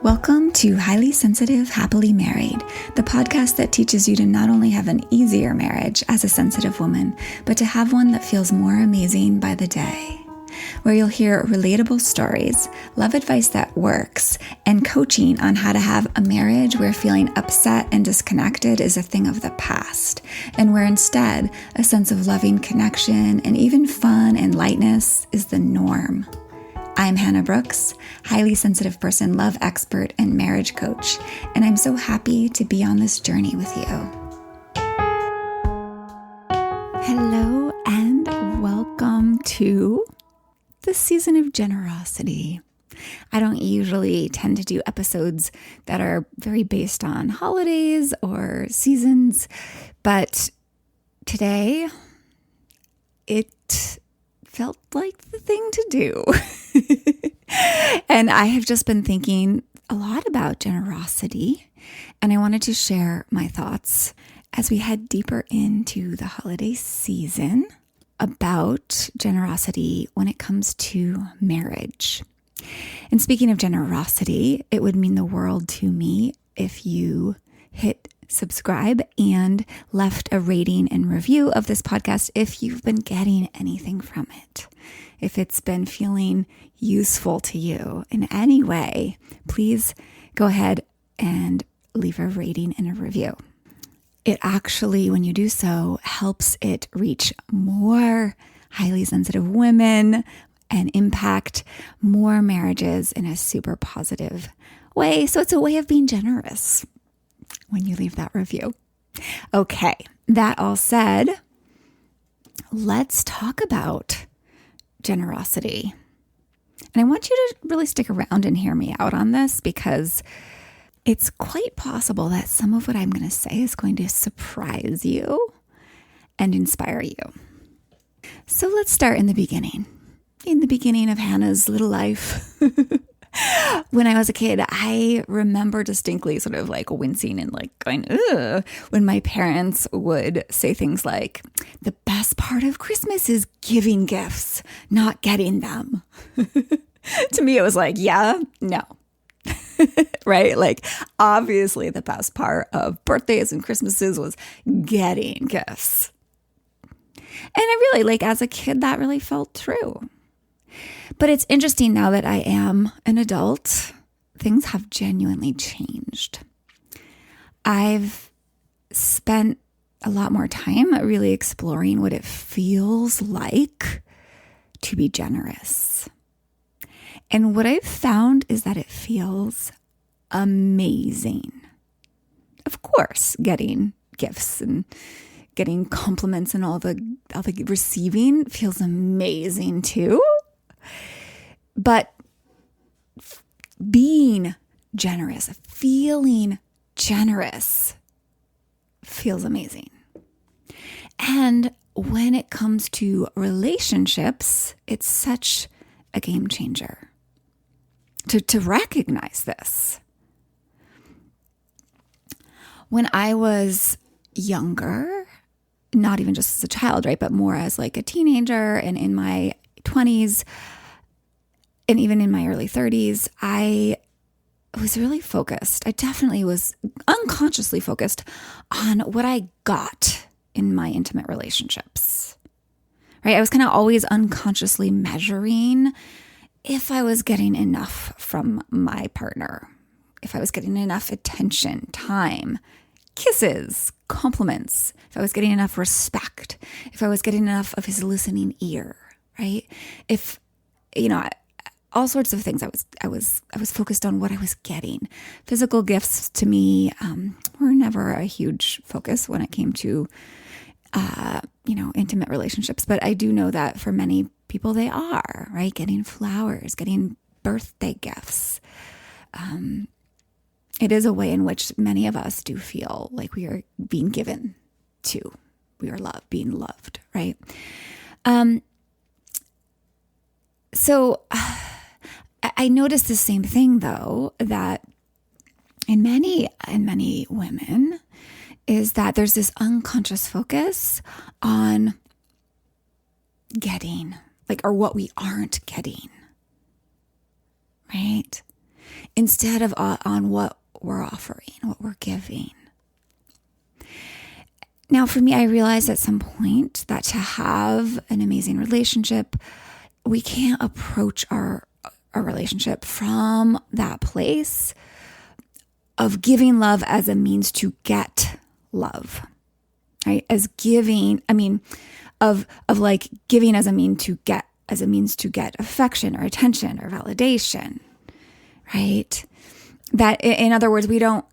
Welcome to Highly Sensitive, Happily Married, the podcast that teaches you to not only have an easier marriage as a sensitive woman, but to have one that feels more amazing by the day. Where you'll hear relatable stories, love advice that works, and coaching on how to have a marriage where feeling upset and disconnected is a thing of the past, and where instead a sense of loving connection and even fun and lightness is the norm. I'm Hannah Brooks, highly sensitive person, love expert, and marriage coach, and I'm so happy to be on this journey with you. Hello and welcome to the season of generosity. I don't usually tend to do episodes that are very based on holidays or seasons, but today it felt like the thing to do. And I have just been thinking a lot about generosity, and I wanted to share my thoughts as we head deeper into the holiday season about generosity when it comes to marriage. And speaking of generosity, it would mean the world to me if you hit subscribe and left a rating and review of this podcast if you've been getting anything from it. If it's been feeling useful to you in any way, please go ahead and leave a rating and a review. It actually, when you do so, helps it reach more highly sensitive women and impact more marriages in a super positive way. So it's a way of being generous when you leave that review. Okay, that all said, let's talk about generosity. And I want you to really stick around and hear me out on this, because it's quite possible that some of what I'm going to say is going to surprise you and inspire you. So let's start in the beginning of Hannah's little life. When I was a kid, I remember distinctly sort of like wincing and like going, ugh, when my parents would say things like, the best part of Christmas is giving gifts, not getting them. To me, it was like, yeah, no. Right? Like, obviously the best part of birthdays and Christmases was getting gifts. And I really, like, as a kid, that really felt true. But it's interesting now that I am an adult, things have genuinely changed. I've spent a lot more time really exploring what it feels like to be generous. And what I've found is that it feels amazing. Of course, getting gifts and getting compliments and all the receiving feels amazing too. But being generous, feeling generous feels amazing. And when it comes to relationships, it's such a game changer to recognize this. When I was younger, not even just as a child, right, but more as like a teenager and in my 20s, and even in my early 30s, I was really focused. I definitely was unconsciously focused on what I got in my intimate relationships, right? I was kind of always unconsciously measuring if I was getting enough from my partner, if I was getting enough attention, time, kisses, compliments, if I was getting enough respect, if I was getting enough of his listening ear, right? If, all sorts of things. I was focused on what I was getting. Physical gifts to me were never a huge focus when it came to intimate relationships. But I do know that for many people they are, right? Getting flowers, getting birthday gifts. It is a way in which many of us do feel like we are being given to. We are being loved, right? So I noticed the same thing, though, that in many women is that there's this unconscious focus on getting, like, or what we aren't getting, right? instead of on what we're offering, what we're giving. Now, for me, I realized at some point that to have an amazing relationship, we can't approach our relationship from that place of giving love as a means to get love, right? As giving, of like giving as a means to get affection or attention or validation, right? That, in other words, we don't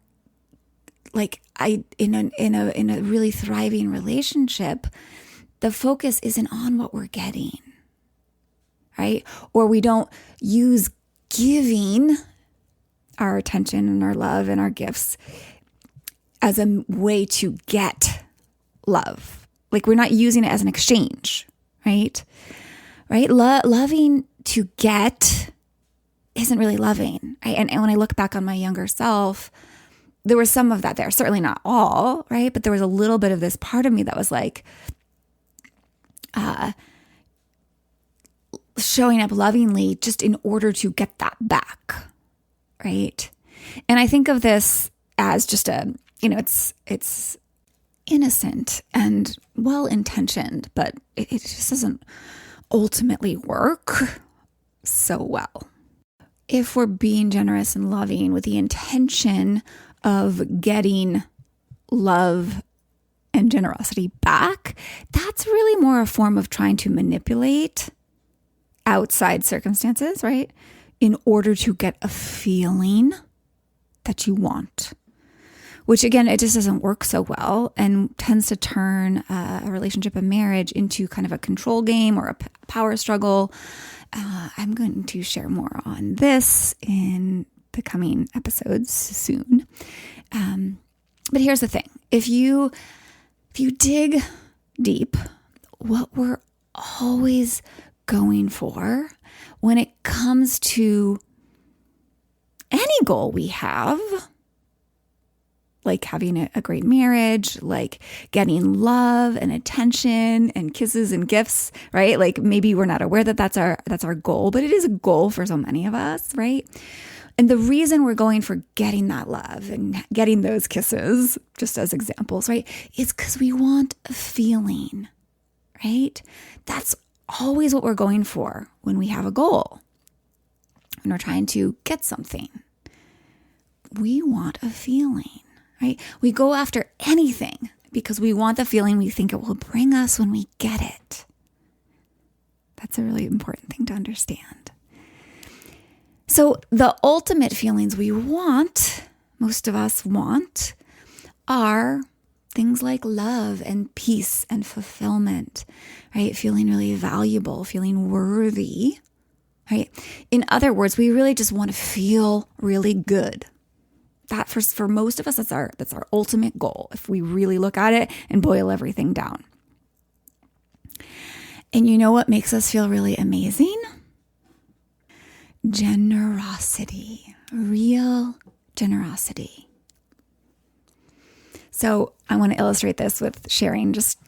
in a really thriving relationship, the focus isn't on what we're getting, right? Or we don't use giving our attention and our love and our gifts as a way to get love. Like we're not using it as an exchange, right? Right? Loving to get isn't really loving, right? And when I look back on my younger self, there was some of that there, certainly not all, right? But there was a little bit of this part of me that was like showing up lovingly just in order to get that back, right? And I think of this as just it's innocent and well-intentioned, but it just doesn't ultimately work so well. If we're being generous and loving with the intention of getting love and generosity back, that's really more a form of trying to manipulate outside circumstances, right? In order to get a feeling that you want, which again, it just doesn't work so well and tends to turn a relationship, a marriage into kind of a control game or a power struggle. I'm going to share more on this in the coming episodes soon. But here's the thing. If you dig deep, what we're always going for when it comes to any goal we have, like having a great marriage, like getting love and attention and kisses and gifts, right? Like maybe we're not aware that that's our goal, but it is a goal for so many of us, right? And the reason we're going for getting that love and getting those kisses, just as examples, right, is because we want a feeling, right? That's always what we're going for when we have a goal, when we're trying to get something. We want a feeling, right? We go after anything because we want the feeling we think it will bring us when we get it. That's a really important thing to understand. So the ultimate feelings we want, most of us want, are things like love and peace and fulfillment, right? Feeling really valuable, feeling worthy, right? In other words, we really just want to feel really good. That for most of us, that's our ultimate goal if we really look at it and boil everything down. And you know what makes us feel really amazing? Generosity, real generosity. So I want to illustrate this with sharing just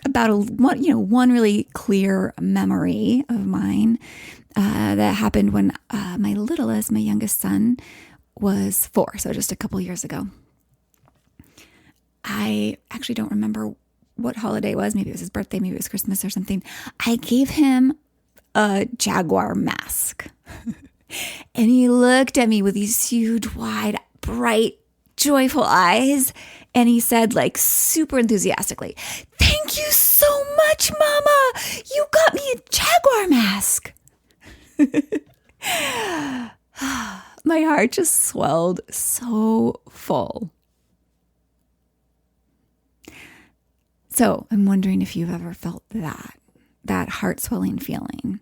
about one really clear memory of mine that happened when my littlest, my youngest son, was 4, so just a couple years ago. I actually don't remember what holiday it was. Maybe it was his birthday, maybe it was Christmas or something. I gave him a jaguar mask. And he looked at me with these huge, wide, bright, joyful eyes. And he said, like, super enthusiastically, "Thank you so much, Mama. You got me a jaguar mask." My heart just swelled so full. So I'm wondering if you've ever felt that heart-swelling feeling.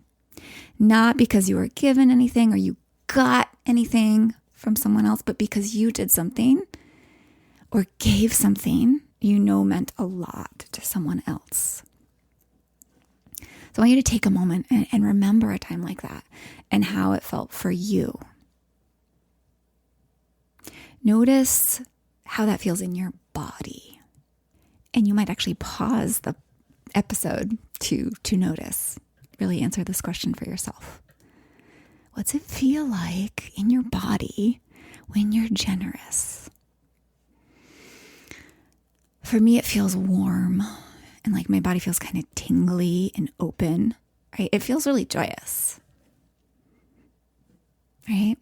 Not because you were given anything or you got anything from someone else, but because you did something or gave something you know meant a lot to someone else. So I want you to take a moment and remember a time like that and how it felt for you. Notice how that feels in your body. And you might actually pause the episode to notice. Really answer this question for yourself. What's it feel like in your body when you're generous? For me, it feels warm and like my body feels kind of tingly and open, right? It feels really joyous, right?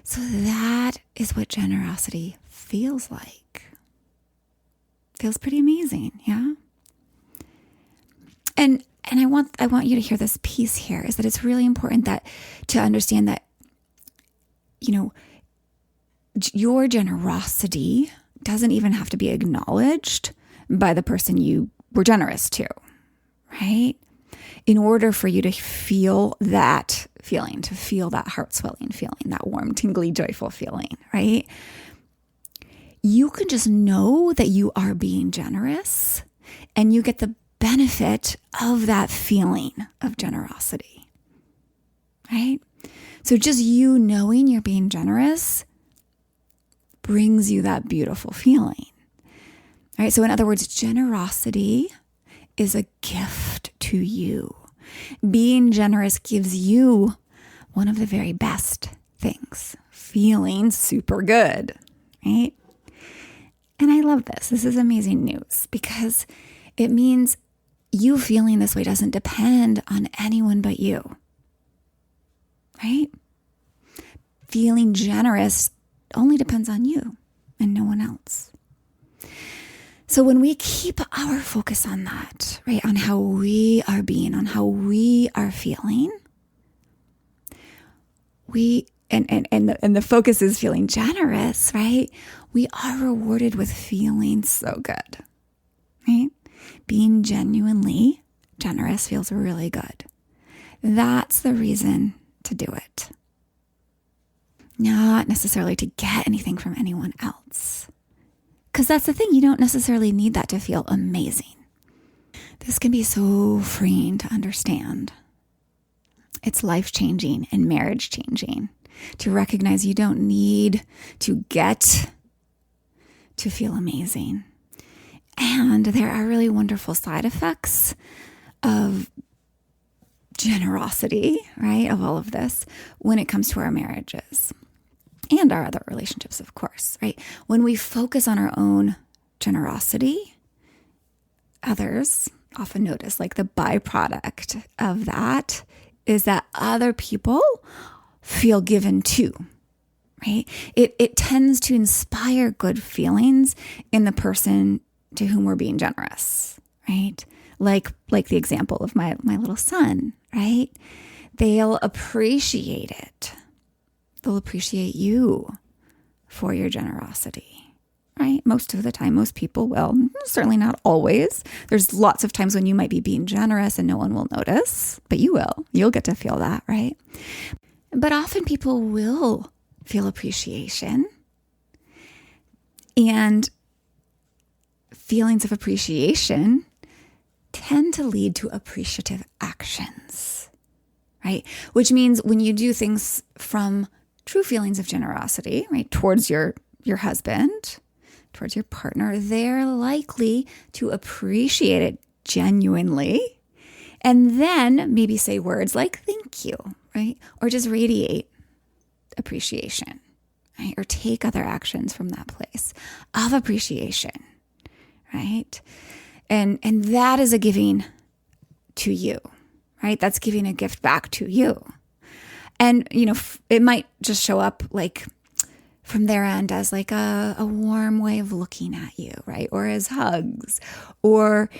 So that is what generosity feels like. Feels pretty amazing, yeah? And I want you to hear this piece here, is that it's really important that to understand that, your generosity doesn't even have to be acknowledged by the person you were generous to, right? In order for you to feel that feeling, to feel that heart swelling feeling, that warm, tingly, joyful feeling, right? You can just know that you are being generous and you get the benefit of that feeling of generosity, right? So just you knowing you're being generous brings you that beautiful feeling, right? So in other words, generosity is a gift to you. Being generous gives you one of the very best things, feeling super good, right? And I love this. This is amazing news because it means you feeling this way doesn't depend on anyone but you, right? Feeling generous only depends on you and no one else. So when we keep our focus on that, right, on how we are being, on how we are feeling, and the focus is feeling generous, right? We are rewarded with feeling so good, right? Being genuinely generous feels really good. That's the reason to do it. Not necessarily to get anything from anyone else. Because that's the thing, you don't necessarily need that to feel amazing. This can be so freeing to understand. It's life-changing and marriage-changing to recognize you don't need to get to feel amazing. And there are really wonderful side effects of generosity, right, of all of this when it comes to our marriages and our other relationships, of course, right? When we focus on our own generosity, others often notice like the byproduct of that is that other people feel given too, right? It tends to inspire good feelings in the person to whom we're being generous, right? Like the example of my little son, right? They'll appreciate it. They'll appreciate you for your generosity, right? Most of the time, most people will. Certainly not always. There's lots of times when you might be being generous and no one will notice, but you will. You'll get to feel that, right? But often people will feel appreciation, and feelings of appreciation tend to lead to appreciative actions, right? Which means when you do things from true feelings of generosity, right, towards your husband, towards your partner, they're likely to appreciate it genuinely and then maybe say words like thank you, right? Or just radiate appreciation, right? Or take other actions from that place of appreciation, right? And that is a giving to you, right? That's giving a gift back to you. And, it might just show up like from their end as like a warm way of looking at you, right? Or as hugs, or,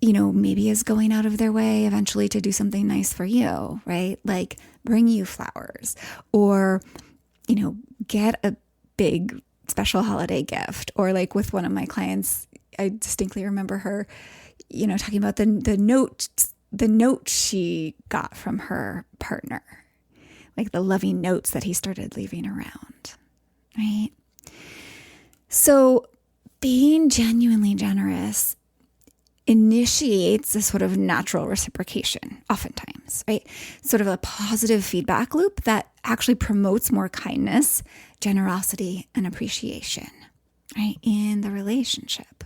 maybe as going out of their way eventually to do something nice for you, right? Like bring you flowers or, get a big special holiday gift. Or like with one of my clients, I distinctly remember her, talking about the note she got from her partner, like the loving notes that he started leaving around, right? So being genuinely generous initiates a sort of natural reciprocation, oftentimes, right? Sort of a positive feedback loop that actually promotes more kindness, generosity, and appreciation, right, in the relationship.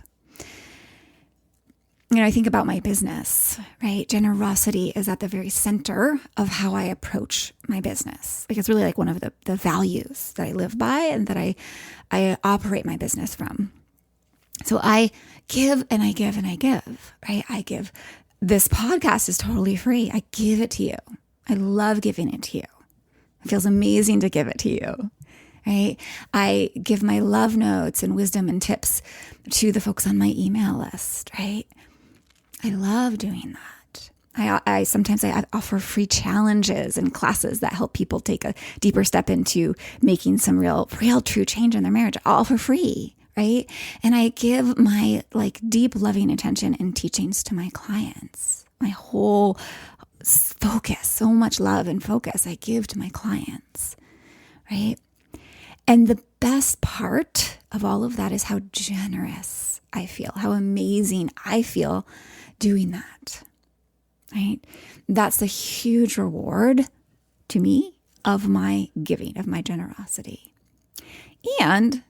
I think about my business, right? Generosity is at the very center of how I approach my business. Like it's really like one of the values that I live by and that I operate my business from. So I give and I give and I give, right? I give. This podcast is totally free. I give it to you. I love giving it to you. It feels amazing to give it to you, right? I give my love notes and wisdom and tips to the folks on my email list, right? I love doing that. I sometimes offer free challenges and classes that help people take a deeper step into making some real true change in their marriage, all for free, right? And I give my like deep loving attention and teachings to my clients. My whole focus, so much love and focus I give to my clients, right? And the best part of all of that is how generous I feel, how amazing I feel doing that, right? That's the huge reward to me of my giving, of my generosity. And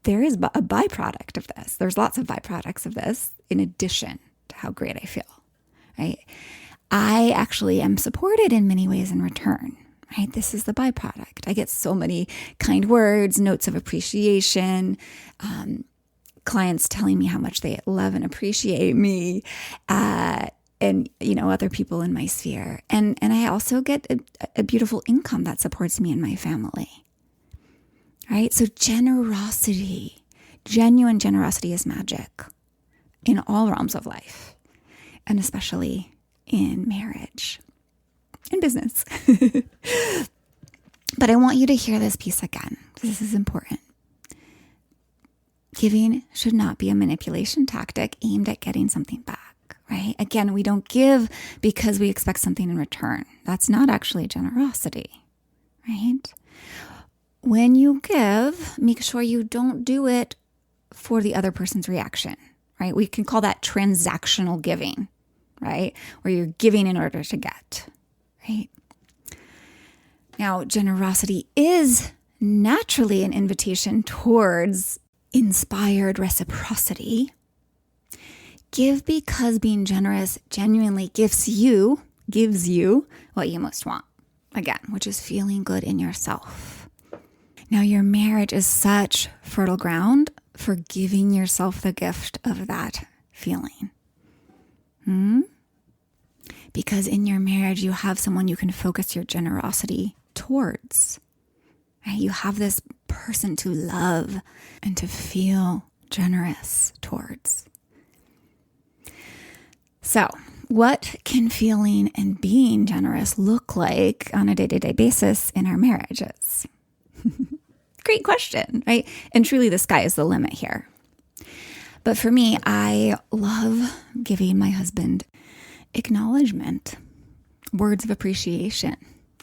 there is a byproduct of this. There's lots of byproducts of this in addition to how great I feel, right? I actually am supported in many ways in return, right? This is the byproduct. I get so many kind words, notes of appreciation, clients telling me how much they love and appreciate me, and other people in my sphere. And I also get a beautiful income that supports me and my family, right? So generosity, genuine generosity is magic in all realms of life, and especially in marriage and business. But I want you to hear this piece again. This is important. Giving should not be a manipulation tactic aimed at getting something back, right? Again, we don't give because we expect something in return. That's not actually generosity, right? When you give, make sure you don't do it for the other person's reaction, right? We can call that transactional giving, right? Where you're giving in order to get, right? Now, generosity is naturally an invitation towards inspired reciprocity. Give because being generous genuinely gives you what you most want, again, which is feeling good in yourself. Now, your marriage is such fertile ground for giving yourself the gift of that feeling. Because in your marriage, you have someone you can focus your generosity towards. Right? You have this person to love and to feel generous towards. So, what can feeling and being generous look like on a day-to-day basis in our marriages? Great question, right? And truly the sky is the limit here. But for me, I love giving my husband acknowledgement, words of appreciation,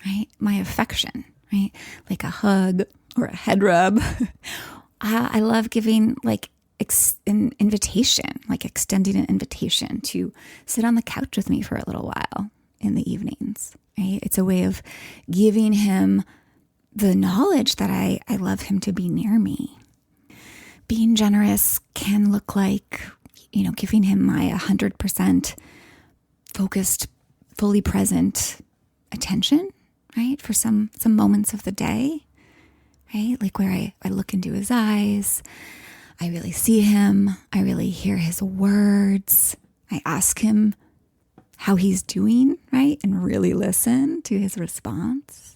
right? My affection, right? Like a hug or a head rub. I love giving an invitation, like extending an invitation to sit on the couch with me for a little while in the evenings, right? It's a way of giving him the knowledge that I love him to be near me. Being generous can look like, giving him my 100% focused, fully present attention, right? For some moments of the day, right? Like where I look into his eyes, I really see him, I really hear his words, I ask him how he's doing, right? And really listen to his response.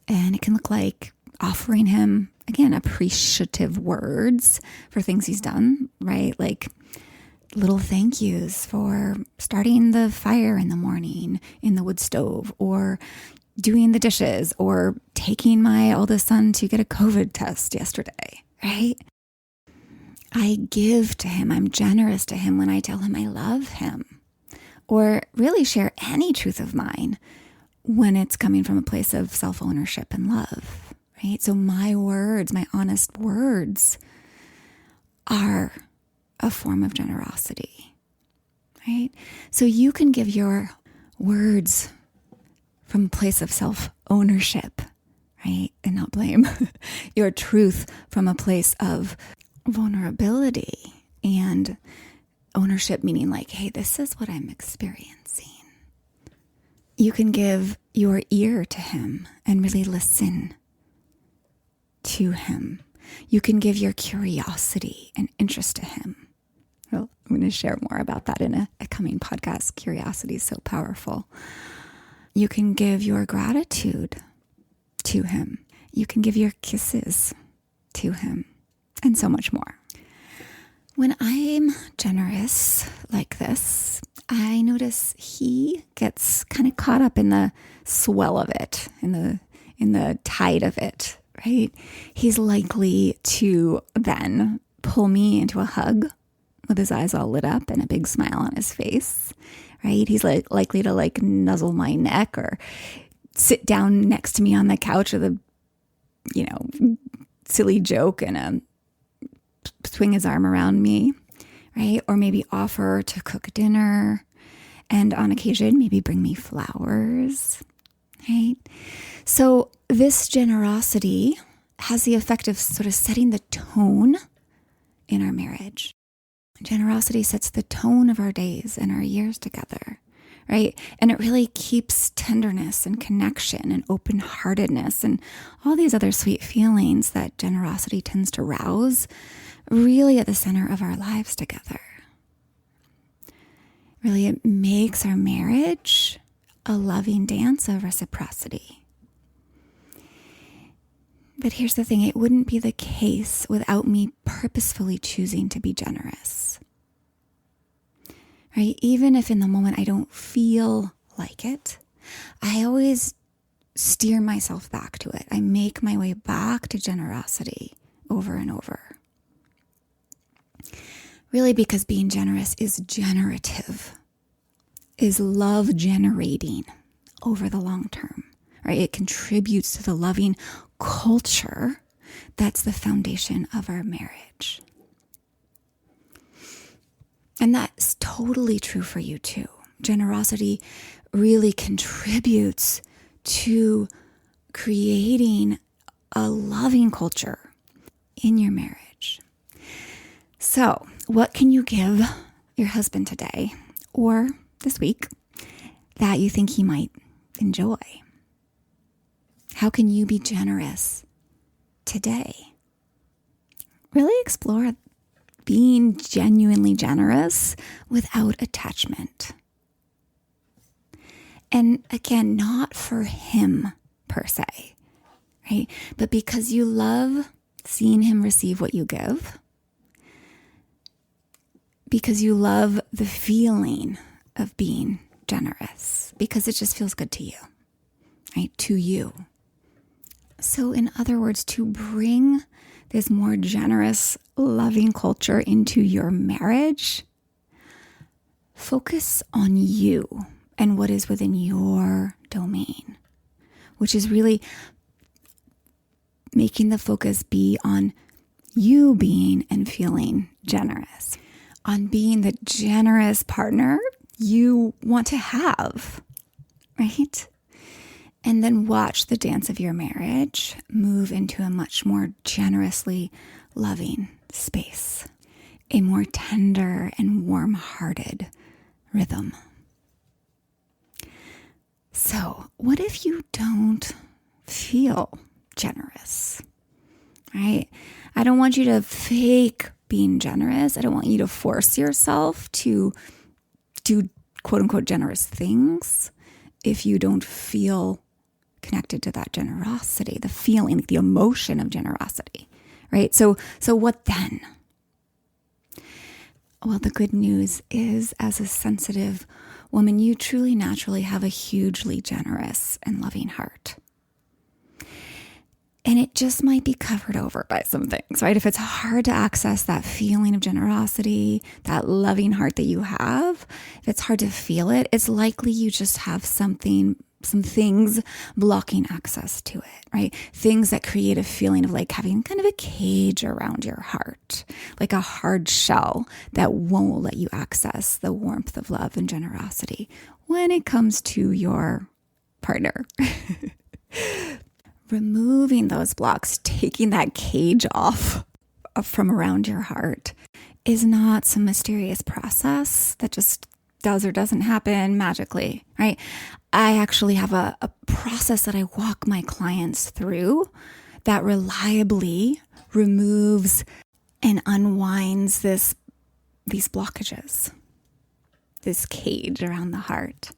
And it can look like offering him, again, appreciative words for things he's done, right? Like little thank yous for starting the fire in the morning in the wood stove, or doing the dishes, or taking my oldest son to get a COVID test yesterday, right? I give to him. I'm generous to him when I tell him I love him, or really share any truth of mine when it's coming from a place of self-ownership and love, right? So my words, my honest words, are a form of generosity, right? So you can give your words from a place of self-ownership, right? And not blame. Your truth from a place of vulnerability and ownership meaning like, hey, this is what I'm experiencing. You can give your ear to him and really listen to him. You can give your curiosity and interest to him. Well, I'm going to share more about that in a coming podcast. Curiosity is so powerful. You can give your gratitude to him. You can give your kisses to him, and so much more. When I'm generous like this, I notice he gets kind of caught up in the swell of it, in the tide of it, right? He's likely to then pull me into a hug with his eyes all lit up and a big smile on his face, right? He's likely to nuzzle my neck or sit down next to me on the couch with a, silly joke and swing his arm around me, right? Or maybe offer to cook dinner and on occasion maybe bring me flowers, right? So this generosity has the effect of sort of setting the tone in our marriage. Generosity sets the tone of our days and our years together, right? And it really keeps tenderness and connection and open-heartedness and all these other sweet feelings that generosity tends to rouse really at the center of our lives together. Really, it makes our marriage a loving dance of reciprocity. But here's the thing, it wouldn't be the case without me purposefully choosing to be generous. Right? Even if in the moment I don't feel like it, I always steer myself back to it. I make my way back to generosity over and over. Really, because being generous is generative, is love generating over the long term, right? It contributes to the loving culture that's the foundation of our marriage. And that's totally true for you too. Generosity really contributes to creating a loving culture in your marriage. So, what can you give your husband today or this week that you think he might enjoy? How can you be generous today? Really explore being genuinely generous without attachment. And again, not for him per se, right? But because you love seeing him receive what you give, because you love the feeling of being generous, because it just feels good to you, right? To you. So in other words, to bring this more generous, loving culture into your marriage, focus on you and what is within your domain, which is really making the focus be on you being and feeling generous, on being the generous partner you want to have, right? And then watch the dance of your marriage move into a much more generously loving space, a more tender and warm-hearted rhythm. So, what if you don't feel generous, right? I don't want you to fake being generous. I don't want you to force yourself to do quote-unquote generous things if you don't feel connected to that generosity, the feeling, the emotion of generosity, right? So what then? Well, the good news is, as a sensitive woman, you truly naturally have a hugely generous and loving heart. And it just might be covered over by some things, right? If it's hard to access that feeling of generosity, that loving heart that you have, if it's hard to feel it, it's likely you just have some things blocking access to it, right? Things that create a feeling of like having kind of a cage around your heart, like a hard shell that won't let you access the warmth of love and generosity when it comes to your partner. Removing those blocks, taking that cage off from around your heart is not some mysterious process that just does or doesn't happen magically, right? I actually have a process that I walk my clients through that reliably removes and unwinds these blockages, this cage around the heart.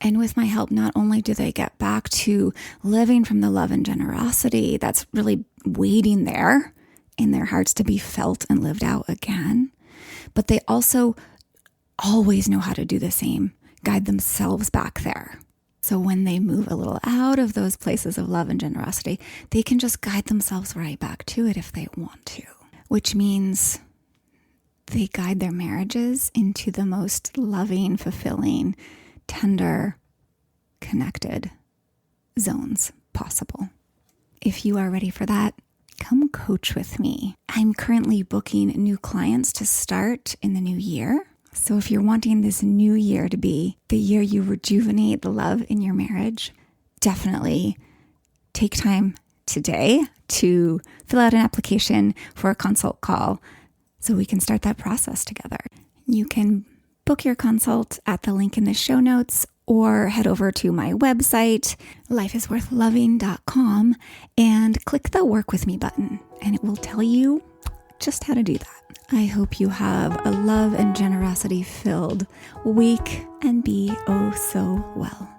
And with my help, not only do they get back to living from the love and generosity that's really waiting there in their hearts to be felt and lived out again, but they also always know how to do the same, guide themselves back there. So when they move a little out of those places of love and generosity, they can just guide themselves right back to it if they want to, which means they guide their marriages into the most loving, fulfilling, tender, connected zones possible. If you are ready for that, come coach with me. I'm currently booking new clients to start in the new year. So if you're wanting this new year to be the year you rejuvenate the love in your marriage, definitely take time today to fill out an application for a consult call so we can start that process together. You can book your consult at the link in the show notes or head over to my website, lifeisworthloving.com, and click the work with me button, and it will tell you just how to do that. I hope you have a love and generosity filled week and be oh so well.